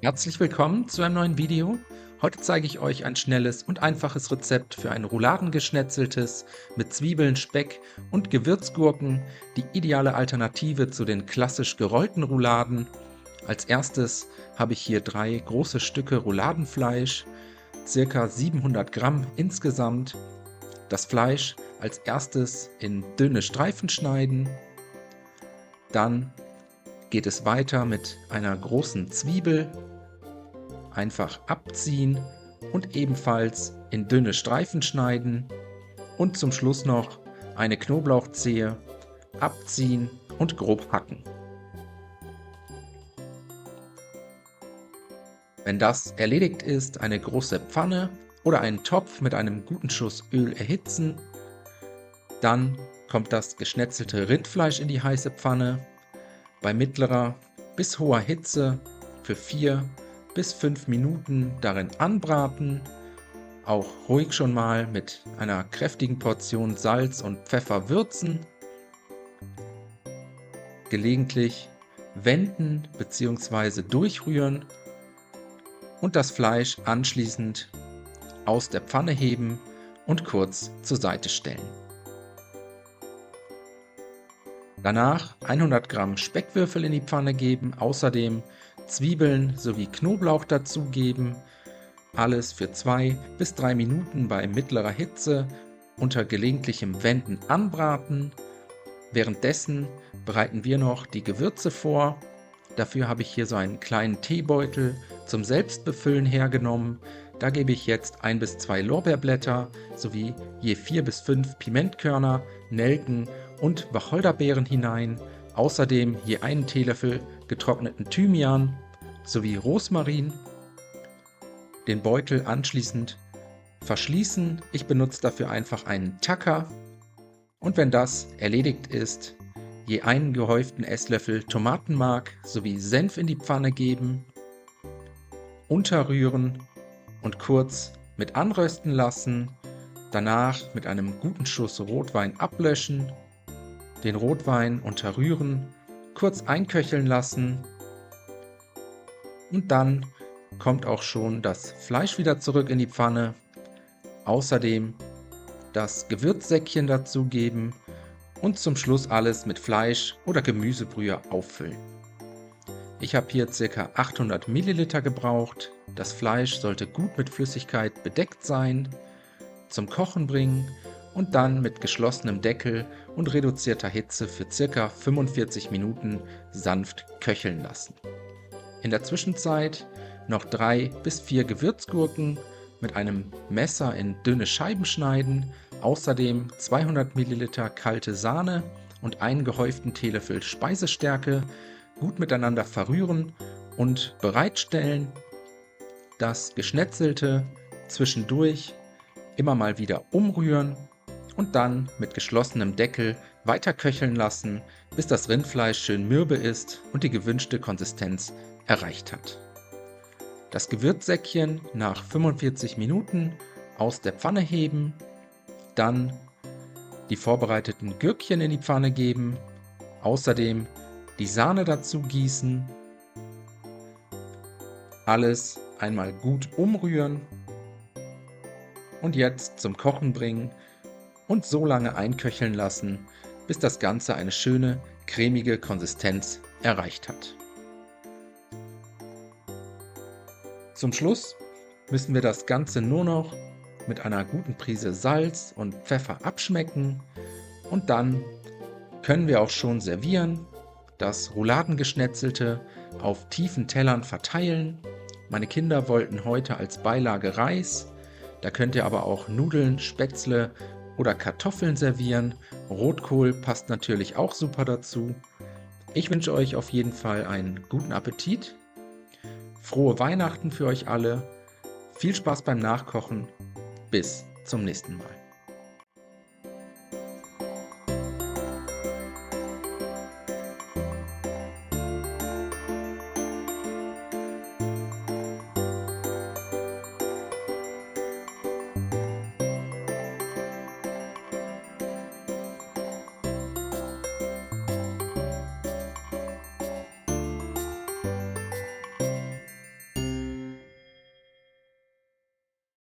Herzlich willkommen zu einem neuen Video. Heute zeige ich euch ein schnelles und einfaches Rezept für ein Rouladengeschnetzeltes mit Zwiebeln, Speck und Gewürzgurken, die ideale Alternative zu den klassisch gerollten Rouladen. Als erstes habe ich hier 3 große Stücke Rouladenfleisch, circa 700 Gramm insgesamt. Das Fleisch als erstes in dünne Streifen schneiden. Dann geht es weiter mit einer großen Zwiebel. Einfach abziehen und ebenfalls in dünne Streifen schneiden und zum Schluss noch eine Knoblauchzehe abziehen und grob hacken. Wenn das erledigt ist, eine große Pfanne oder einen Topf mit einem guten Schuss Öl erhitzen. Dann kommt das geschnetzelte Rindfleisch in die heiße Pfanne bei mittlerer bis hoher Hitze für 4 bis 5 Minuten darin anbraten, auch ruhig schon mal mit einer kräftigen Portion Salz und Pfeffer würzen, gelegentlich wenden bzw. durchrühren und das Fleisch anschließend aus der Pfanne heben und kurz zur Seite stellen. Danach 100 Gramm Speckwürfel in die Pfanne geben, außerdem Zwiebeln sowie Knoblauch dazugeben, alles für 2 bis 3 Minuten bei mittlerer Hitze unter gelegentlichem Wenden anbraten. Währenddessen bereiten wir noch die Gewürze vor. Dafür habe ich hier so einen kleinen Teebeutel zum Selbstbefüllen hergenommen. Da gebe ich jetzt 1 bis 2 Lorbeerblätter sowie je 4 bis 5 Pimentkörner, Nelken und Wacholderbeeren hinein. Außerdem je einen Teelöffel getrockneten Thymian sowie Rosmarin. Den Beutel anschließend verschließen. Ich benutze dafür einfach einen Tacker. Und wenn das erledigt ist, je einen gehäuften Esslöffel Tomatenmark sowie Senf in die Pfanne geben, unterrühren und kurz mit anrösten lassen. Danach mit einem guten Schuss Rotwein ablöschen, den Rotwein unterrühren, kurz einköcheln lassen und dann kommt auch schon das Fleisch wieder zurück in die Pfanne. Außerdem das Gewürzsäckchen dazugeben und zum Schluss alles mit Fleisch oder Gemüsebrühe auffüllen. Ich habe hier ca. 800 Milliliter gebraucht. Das Fleisch sollte gut mit Flüssigkeit bedeckt sein. Zum Kochen bringen und dann mit geschlossenem Deckel und reduzierter Hitze für ca. 45 Minuten sanft köcheln lassen. In der Zwischenzeit noch 3 bis 4 Gewürzgurken mit einem Messer in dünne Scheiben schneiden, außerdem 200 Milliliter kalte Sahne und einen gehäuften Teelöffel Speisestärke gut miteinander verrühren und bereitstellen. Das Geschnetzelte zwischendurch immer mal wieder umrühren und dann mit geschlossenem Deckel weiter köcheln lassen, bis das Rindfleisch schön mürbe ist und die gewünschte Konsistenz erreicht hat. Das Gewürzsäckchen nach 45 Minuten aus der Pfanne heben, dann die vorbereiteten Gürkchen in die Pfanne geben, außerdem die Sahne dazu gießen, alles einmal gut umrühren und jetzt zum Kochen bringen und so lange einköcheln lassen, bis das Ganze eine schöne, cremige Konsistenz erreicht hat. Zum Schluss müssen wir das Ganze nur noch mit einer guten Prise Salz und Pfeffer abschmecken und dann können wir auch schon servieren, das Rouladengeschnetzelte auf tiefen Tellern verteilen. Meine Kinder wollten heute als Beilage Reis, da könnt ihr aber auch Nudeln, Spätzle oder Kartoffeln servieren. Rotkohl passt natürlich auch super dazu. Ich wünsche euch auf jeden Fall einen guten Appetit. Frohe Weihnachten für euch alle. Viel Spaß beim Nachkochen. Bis zum nächsten Mal.